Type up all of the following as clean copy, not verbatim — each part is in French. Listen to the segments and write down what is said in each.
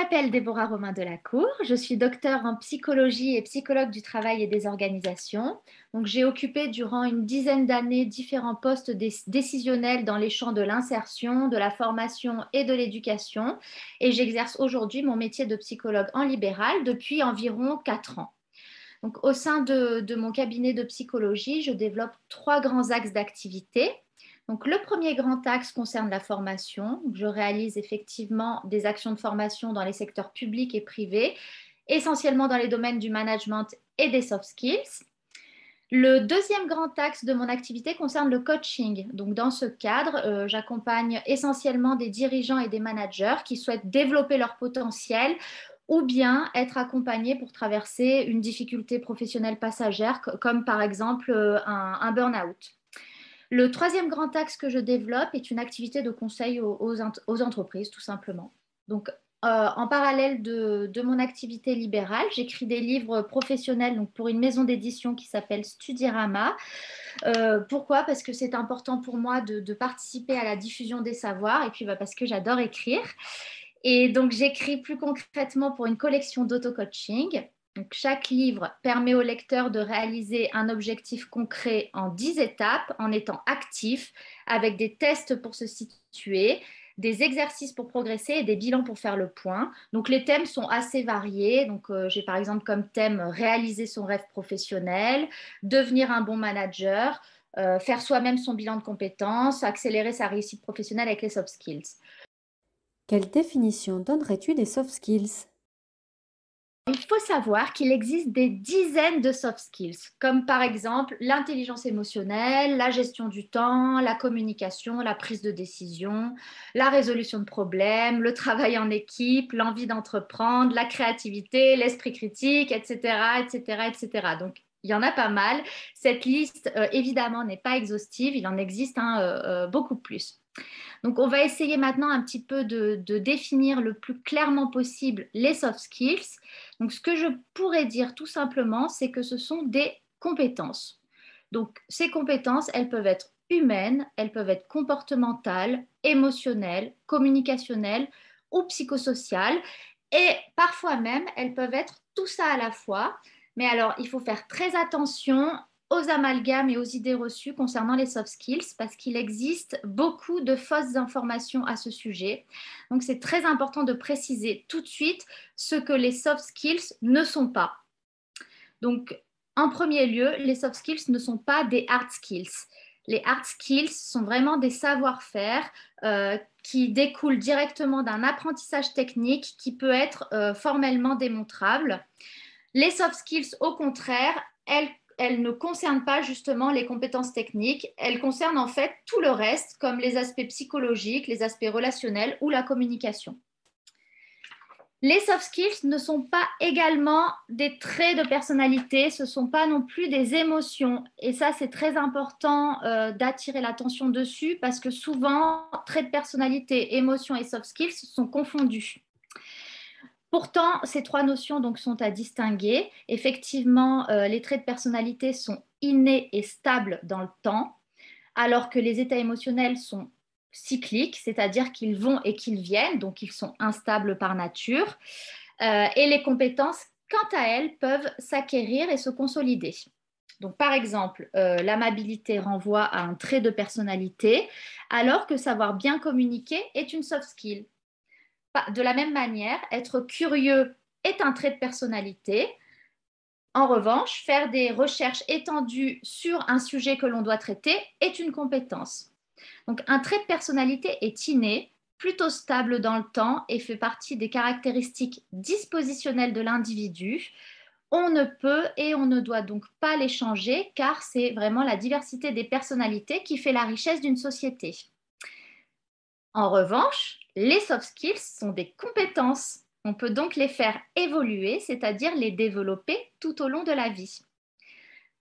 m'appelle Déborah Romain Delacour, je suis docteure en psychologie et psychologue du travail et des organisations. Donc, j'ai occupé durant une dizaine d'années différents postes décisionnels dans les champs de l'insertion, de la formation et de l'éducation. Et j'exerce aujourd'hui mon métier de psychologue en libéral depuis environ 4 ans. Donc, au sein de mon cabinet de psychologie, je développe 3 grands axes d'activité. Donc, le premier grand axe concerne la formation. Je réalise effectivement des actions de formation dans les secteurs publics et privés, essentiellement dans les domaines du management et des soft skills. Le deuxième grand axe de mon activité concerne le coaching. Donc, dans ce cadre, j'accompagne essentiellement des dirigeants et des managers qui souhaitent développer leur potentiel ou bien être accompagnés pour traverser une difficulté professionnelle passagère, comme par exemple un burn-out. Le troisième grand axe que je développe est une activité de conseil aux entreprises, tout simplement. Donc, en parallèle de mon activité libérale, j'écris des livres professionnels donc pour une maison d'édition qui s'appelle Studirama. Pourquoi? Parce que c'est important pour moi de participer à la diffusion des savoirs et puis parce que j'adore écrire. Et donc, j'écris plus concrètement pour une collection d'auto-coaching. Donc, chaque livre permet au lecteur de réaliser un objectif concret en 10 étapes en étant actif, avec des tests pour se situer, des exercices pour progresser et des bilans pour faire le point. Donc, les thèmes sont assez variés. Donc, j'ai par exemple comme thème réaliser son rêve professionnel, devenir un bon manager, faire soi-même son bilan de compétences, accélérer sa réussite professionnelle avec les soft skills. Quelle définition donnerais-tu des soft skills? Il faut savoir qu'il existe des dizaines de soft skills, comme par exemple l'intelligence émotionnelle, la gestion du temps, la communication, la prise de décision, la résolution de problèmes, le travail en équipe, l'envie d'entreprendre, la créativité, l'esprit critique, etc., etc., etc. Donc, il y en a pas mal. Cette liste, évidemment, n'est pas exhaustive. Il en existe beaucoup plus. Donc, on va essayer maintenant un petit peu de définir le plus clairement possible les soft skills. Donc, ce que je pourrais dire tout simplement, c'est que ce sont des compétences. Donc, ces compétences, elles peuvent être humaines, elles peuvent être comportementales, émotionnelles, communicationnelles ou psychosociales. Et parfois même, elles peuvent être tout ça à la fois. Mais alors, il faut faire très attention aux amalgames et aux idées reçues concernant les soft skills parce qu'il existe beaucoup de fausses informations à ce sujet. Donc, c'est très important de préciser tout de suite ce que les soft skills ne sont pas. Donc, en premier lieu, les soft skills ne sont pas des hard skills. Les hard skills sont vraiment des savoir-faire qui découlent directement d'un apprentissage technique qui peut être formellement démontrable. Les soft skills, au contraire, elles ne concernent pas justement les compétences techniques, elles concernent en fait tout le reste, comme les aspects psychologiques, les aspects relationnels ou la communication. Les soft skills ne sont pas également des traits de personnalité, ce ne sont pas non plus des émotions. Et ça, c'est très important d'attirer l'attention dessus parce que souvent, traits de personnalité, émotions et soft skills sont confondus. Pourtant, ces 3 notions donc, sont à distinguer. Effectivement, les traits de personnalité sont innés et stables dans le temps, alors que les états émotionnels sont cycliques, c'est-à-dire qu'ils vont et qu'ils viennent, donc ils sont instables par nature. Et les compétences, quant à elles, peuvent s'acquérir et se consolider. Donc, par exemple, l'amabilité renvoie à un trait de personnalité, alors que savoir bien communiquer est une soft skill. De la même manière, être curieux est un trait de personnalité. En revanche, faire des recherches étendues sur un sujet que l'on doit traiter est une compétence. Donc, un trait de personnalité est inné, plutôt stable dans le temps et fait partie des caractéristiques dispositionnelles de l'individu. On ne peut et on ne doit donc pas les changer car c'est vraiment la diversité des personnalités qui fait la richesse d'une société. En revanche, les soft skills sont des compétences. On peut donc les faire évoluer, c'est-à-dire les développer tout au long de la vie.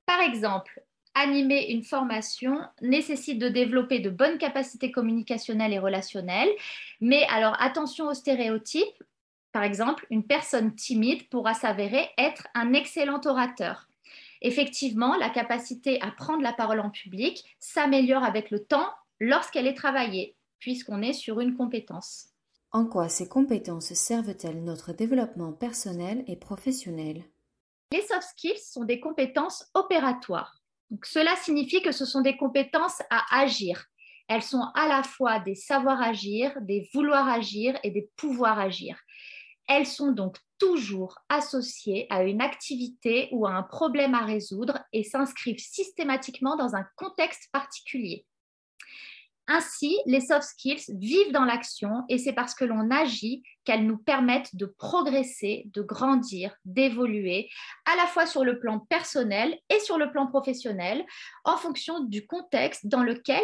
Par exemple, animer une formation nécessite de développer de bonnes capacités communicationnelles et relationnelles, mais alors attention aux stéréotypes. Par exemple, une personne timide pourra s'avérer être un excellent orateur. Effectivement, la capacité à prendre la parole en public s'améliore avec le temps lorsqu'elle est travaillée, puisqu'on est sur une compétence. En quoi ces compétences servent-elles notre développement personnel et professionnel? Les soft skills sont des compétences opératoires. Donc, cela signifie que ce sont des compétences à agir. Elles sont à la fois des savoirs agir, des vouloir agir et des pouvoir agir. Elles sont donc toujours associées à une activité ou à un problème à résoudre et s'inscrivent systématiquement dans un contexte particulier. Ainsi, les soft skills vivent dans l'action et c'est parce que l'on agit qu'elles nous permettent de progresser, de grandir, d'évoluer, à la fois sur le plan personnel et sur le plan professionnel, en fonction du contexte dans lequel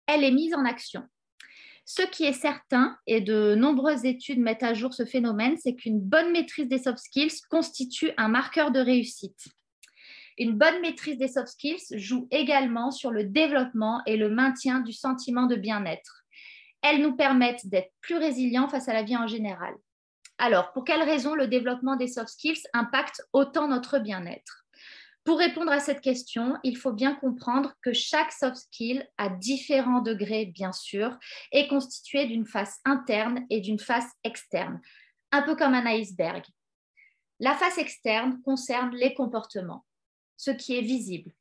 elle est mise en action. Ce qui est certain, et de nombreuses études mettent à jour ce phénomène, c'est qu'une bonne maîtrise des soft skills constitue un marqueur de réussite. Une bonne maîtrise des soft skills joue également sur le développement et le maintien du sentiment de bien-être. Elles nous permettent d'être plus résilients face à la vie en général. Alors, pour quelles raisons le développement des soft skills impacte autant notre bien-être? Pour répondre à cette question, il faut bien comprendre que chaque soft skill, à différents degrés bien sûr, est constitué d'une face interne et d'une face externe, un peu comme un iceberg. La face externe concerne les comportements, ce qui est visible.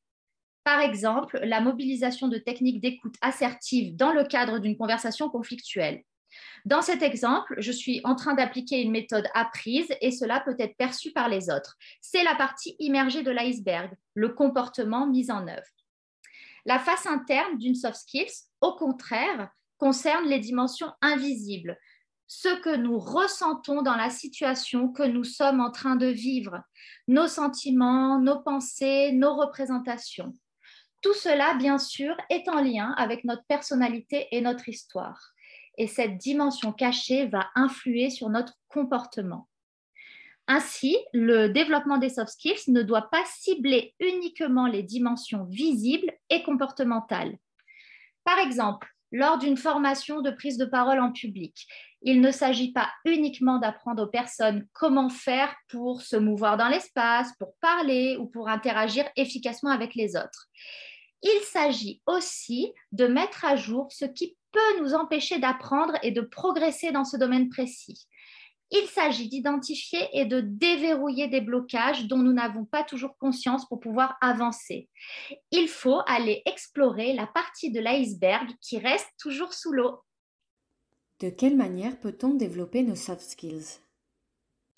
Par exemple, la mobilisation de techniques d'écoute assertive dans le cadre d'une conversation conflictuelle. Dans cet exemple, je suis en train d'appliquer une méthode apprise et cela peut être perçu par les autres. C'est la partie immergée de l'iceberg, le comportement mis en œuvre. La face interne d'une soft skills, au contraire, concerne les dimensions invisibles, ce que nous ressentons dans la situation que nous sommes en train de vivre, nos sentiments, nos pensées, nos représentations. Tout cela, bien sûr, est en lien avec notre personnalité et notre histoire. Et cette dimension cachée va influer sur notre comportement. Ainsi, le développement des soft skills ne doit pas cibler uniquement les dimensions visibles et comportementales. Par exemple, lors d'une formation de prise de parole en public, il ne s'agit pas uniquement d'apprendre aux personnes comment faire pour se mouvoir dans l'espace, pour parler ou pour interagir efficacement avec les autres. Il s'agit aussi de mettre à jour ce qui peut nous empêcher d'apprendre et de progresser dans ce domaine précis. Il s'agit d'identifier et de déverrouiller des blocages dont nous n'avons pas toujours conscience pour pouvoir avancer. Il faut aller explorer la partie de l'iceberg qui reste toujours sous l'eau. De quelle manière peut-on développer nos soft skills?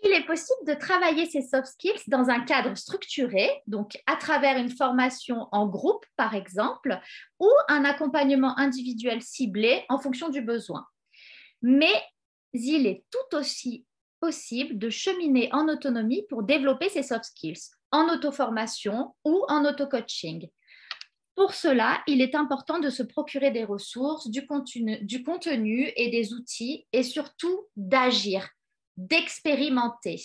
Il est possible de travailler ces soft skills dans un cadre structuré, donc à travers une formation en groupe, par exemple, ou un accompagnement individuel ciblé en fonction du besoin. Mais il est tout aussi possible de cheminer en autonomie pour développer ces soft skills, en auto-formation ou en auto-coaching. Pour cela, il est important de se procurer des ressources, du contenu et des outils, et surtout d'agir, d'expérimenter.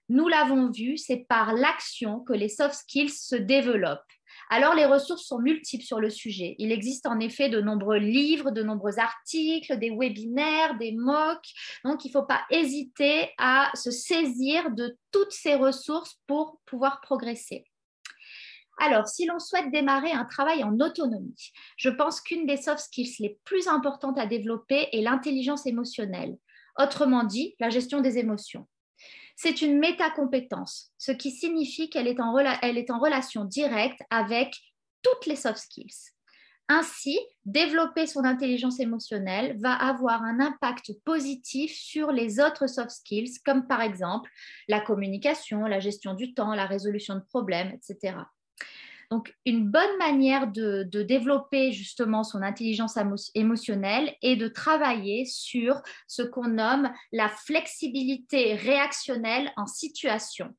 Nous l'avons vu, c'est par l'action que les soft skills se développent. Alors, les ressources sont multiples sur le sujet. Il existe en effet de nombreux livres, de nombreux articles, des webinaires, des MOOC. Donc, il ne faut pas hésiter à se saisir de toutes ces ressources pour pouvoir progresser. Alors, si l'on souhaite démarrer un travail en autonomie, je pense qu'une des soft skills les plus importantes à développer est l'intelligence émotionnelle. Autrement dit, la gestion des émotions. C'est une métacompétence, ce qui signifie qu'elle est en relation directe avec toutes les soft skills. Ainsi, développer son intelligence émotionnelle va avoir un impact positif sur les autres soft skills, comme par exemple la communication, la gestion du temps, la résolution de problèmes, etc. Donc, une bonne manière de développer justement son intelligence émotionnelle est de travailler sur ce qu'on nomme la flexibilité réactionnelle en situation,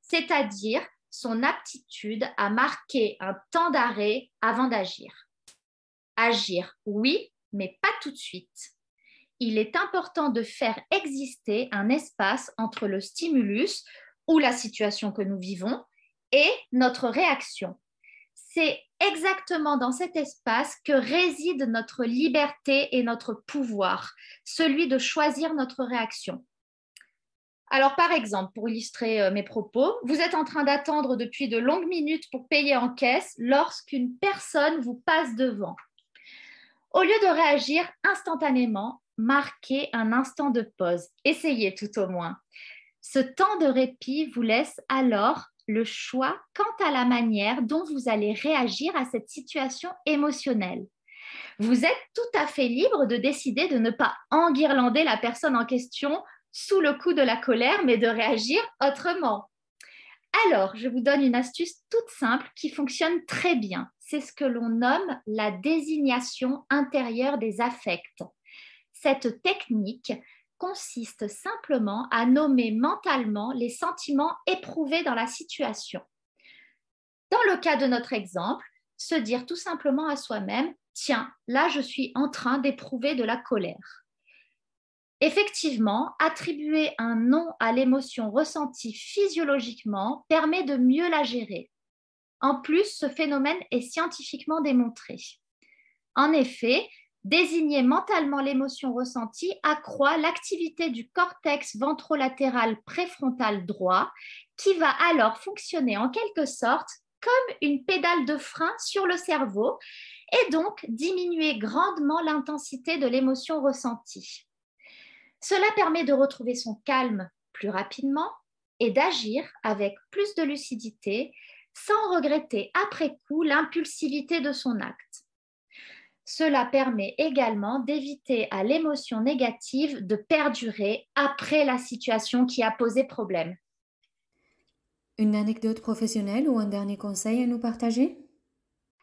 c'est-à-dire son aptitude à marquer un temps d'arrêt avant d'agir. Agir, oui, mais pas tout de suite. Il est important de faire exister un espace entre le stimulus ou la situation que nous vivons et notre réaction. C'est exactement dans cet espace que réside notre liberté et notre pouvoir, celui de choisir notre réaction. Alors, par exemple, pour illustrer mes propos, vous êtes en train d'attendre depuis de longues minutes pour payer en caisse lorsqu'une personne vous passe devant. Au lieu de réagir instantanément, marquez un instant de pause. Essayez tout au moins. Ce temps de répit vous laisse alors le choix quant à la manière dont vous allez réagir à cette situation émotionnelle. Vous êtes tout à fait libre de décider de ne pas enguirlander la personne en question sous le coup de la colère, mais de réagir autrement. Alors, je vous donne une astuce toute simple qui fonctionne très bien. C'est ce que l'on nomme la désignation intérieure des affects. Cette technique consiste simplement à nommer mentalement les sentiments éprouvés dans la situation. Dans le cas de notre exemple, se dire tout simplement à soi-même: tiens, là je suis en train d'éprouver de la colère. Effectivement, attribuer un nom à l'émotion ressentie physiologiquement permet de mieux la gérer. En plus, ce phénomène est scientifiquement démontré. En effet, désigner mentalement l'émotion ressentie accroît l'activité du cortex ventrolatéral préfrontal droit, qui va alors fonctionner en quelque sorte comme une pédale de frein sur le cerveau et donc diminuer grandement l'intensité de l'émotion ressentie. Cela permet de retrouver son calme plus rapidement et d'agir avec plus de lucidité sans regretter après coup l'impulsivité de son acte. Cela permet également d'éviter à l'émotion négative de perdurer après la situation qui a posé problème. Une anecdote professionnelle ou un dernier conseil à nous partager?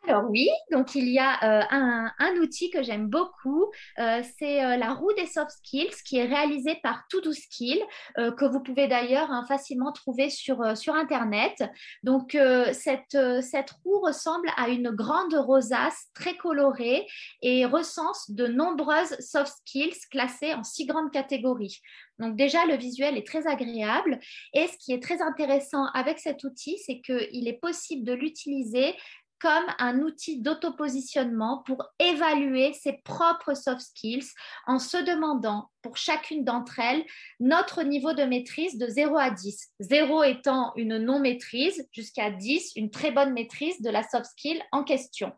Alors oui, donc il y a un outil que j'aime beaucoup, c'est la roue des soft skills qui est réalisée par To-Do-Skill, que vous pouvez d'ailleurs facilement trouver sur Internet. Donc cette roue ressemble à une grande rosace très colorée et recense de nombreuses soft skills classées en 6 grandes catégories. Donc déjà, le visuel est très agréable et ce qui est très intéressant avec cet outil, c'est qu'il est possible de l'utiliser comme un outil d'autopositionnement pour évaluer ses propres soft skills en se demandant pour chacune d'entre elles notre niveau de maîtrise de 0 à 10. 0 étant une non-maîtrise, jusqu'à 10, une très bonne maîtrise de la soft skill en question.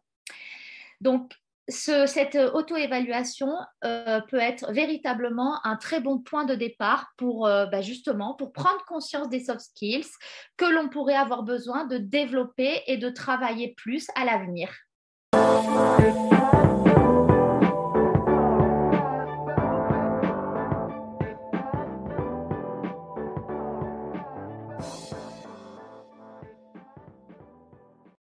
Donc, cette auto-évaluation peut être véritablement un très bon point de départ pour justement pour prendre conscience des soft skills que l'on pourrait avoir besoin de développer et de travailler plus à l'avenir.